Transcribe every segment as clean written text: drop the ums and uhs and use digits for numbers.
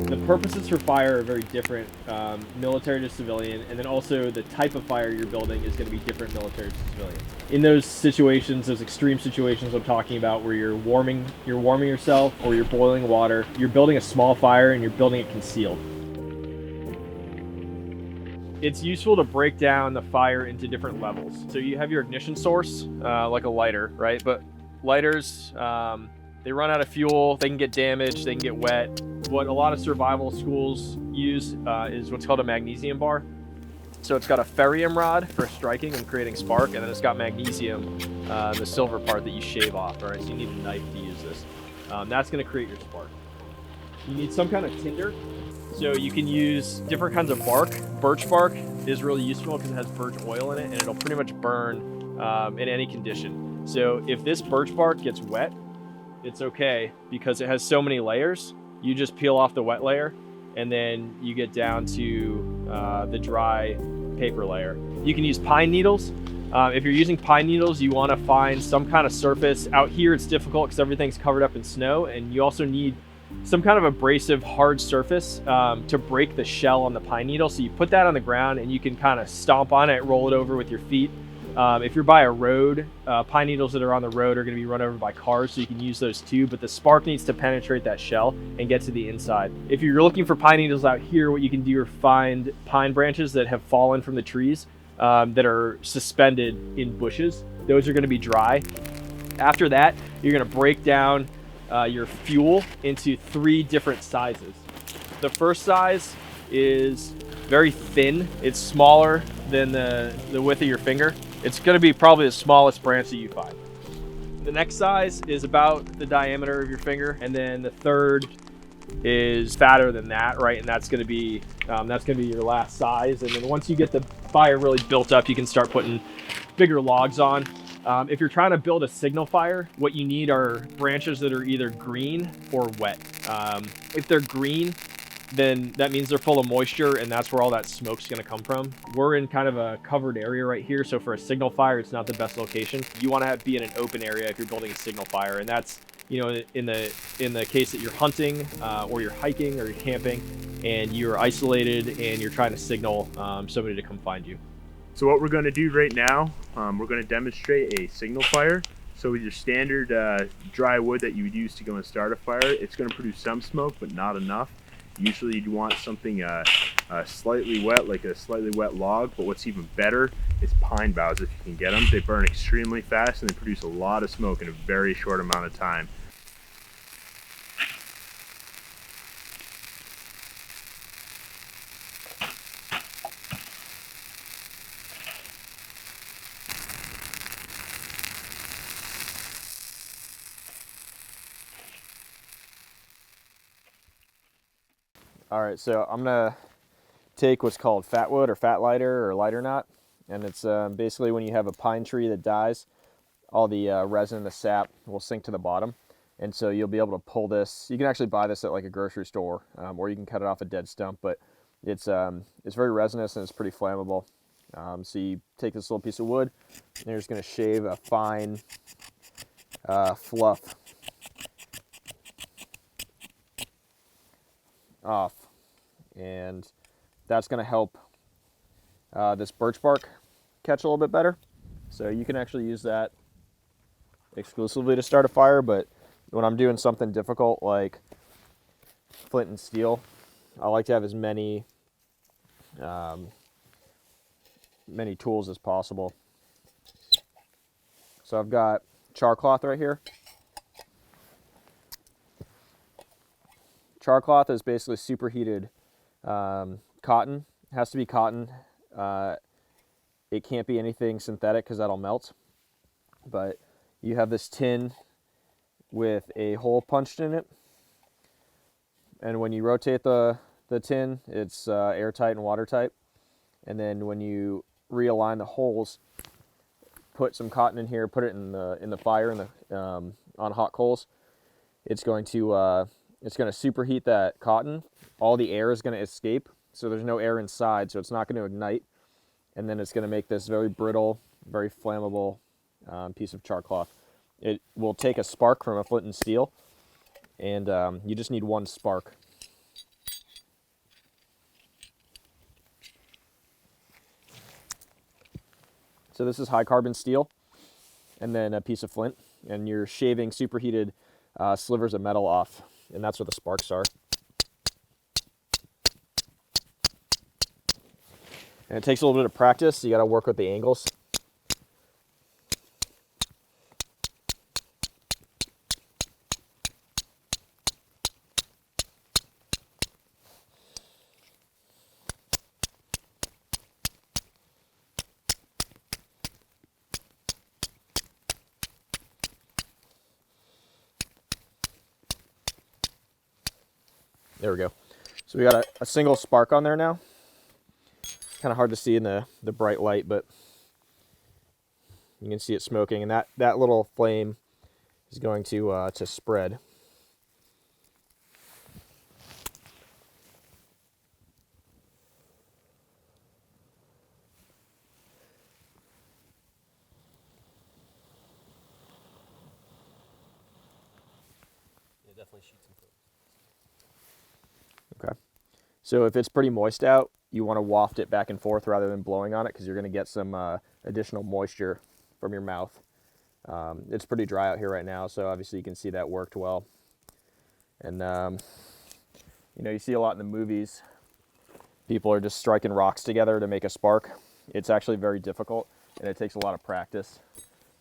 The purposes for fire are very different, military to civilian, and then also the type of fire you're building is going to be different military to civilian. In those situations, those extreme situations I'm talking about, where you're warming yourself or you're boiling water, you're building a small fire and you're building it concealed. It's useful to break down the fire into different levels. So you have your ignition source, like a lighter, right? But lighters, they run out of fuel, they can get damaged, they can get wet. What a lot of survival schools use is what's called a magnesium bar. So it's got a ferrium rod for striking and creating spark, and then it's got magnesium, the silver part that you shave off. All right, so you need a knife to use this. That's going to create your spark. You need some kind of tinder. So you can use different kinds of bark. Birch bark is really useful because it has birch oil in it, and it'll pretty much burn in any condition. So if this birch bark gets wet, it's okay because it has so many layers. You just peel off the wet layer, and then you get down to the dry paper layer. You can use pine needles. If you're using pine needles, you want to find some kind of surface. Out here, it's difficult because everything's covered up in snow, and you also need some kind of abrasive hard surface to break the shell on the pine needle. So you put that on the ground and you can kind of stomp on it, roll it over with your feet. If you're by a road, pine needles that are on the road are going to be run over by cars, so you can use those too, but the spark needs to penetrate that shell and get to the inside. If you're looking for pine needles out here, what you can do is find pine branches that have fallen from the trees that are suspended in bushes. Those are going to be dry. After that, you're going to break down your fuel into 3 different sizes. The first size is very thin. It's smaller than the width of your finger. It's going to be probably the smallest branch that you find. The next size is about the diameter of your finger, and then the third is fatter than that, right? And that's going to be your last size. And then once you get the fire really built up, you can start putting bigger logs on. If you're trying to build a signal fire, what you need are branches that are either green or wet. If they're green, then that means they're full of moisture, and that's where all that smoke's going to come from. We're in kind of a covered area right here, so for a signal fire, it's not the best location. You want to be in an open area if you're building a signal fire, and that's, you know, in the case that you're hunting or you're hiking or you're camping and you're isolated and you're trying to signal somebody to come find you. So what we're going to do right now, we're going to demonstrate a signal fire. So with your standard dry wood that you would use to go and start a fire, it's going to produce some smoke, but not enough. Usually you'd want something slightly wet, like a slightly wet log, but what's even better is pine boughs if you can get them. They burn extremely fast and they produce a lot of smoke in a very short amount of time. All right, so I'm gonna take what's called fat wood or fat lighter or lighter knot, and it's basically when you have a pine tree that dies, all the resin and the sap will sink to the bottom, and so you'll be able to pull this. You can actually buy this at like a grocery store, or you can cut it off a dead stump, but it's very resinous and it's pretty flammable. So you take this little piece of wood, and you're just gonna shave a fine fluff off, and that's going to help this birch bark catch a little bit better. So you can actually use that exclusively to start a fire, but when I'm doing something difficult like flint and steel, I like to have as many tools as possible. So I've got char cloth right here. Char cloth is basically superheated cotton. It has to be cotton. It can't be anything synthetic because that'll melt. But you have this tin with a hole punched in it, and when you rotate the tin, it's airtight and watertight. And then when you realign the holes, put some cotton in here, put it in the fire on hot coals. It's going to superheat that cotton. All the air is going to escape, so there's no air inside, so it's not going to ignite. And then it's going to make this very brittle, very flammable piece of char cloth. It will take a spark from a flint and steel, and you just need one spark. So this is high carbon steel, and then a piece of flint, and you're shaving superheated slivers of metal off, and that's where the sparks are. And it takes a little bit of practice. So you got to work with the angles. There we go. So we got a single spark on there now. Kind of hard to see in the bright light, but you can see it smoking, and that little flame is going to spread. It definitely shoots some. Okay. So if it's pretty moist out, you want to waft it back and forth rather than blowing on it, because you're going to get some additional moisture from your mouth. It's pretty dry out here right now, so obviously you can see that worked well. And you know, you see a lot in the movies, people are just striking rocks together to make a spark. It's actually very difficult, and it takes a lot of practice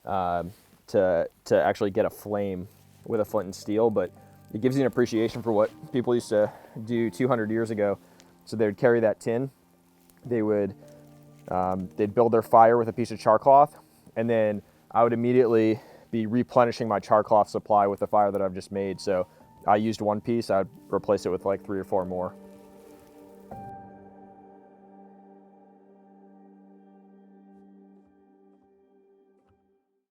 to actually get a flame with a flint and steel, but it gives you an appreciation for what people used to do 200 years ago. So they would carry that tin, they'd build their fire with a piece of char cloth, and then I would immediately be replenishing my char cloth supply with the fire that I've just made. So I used one piece, I'd replace it with like 3 or 4 more.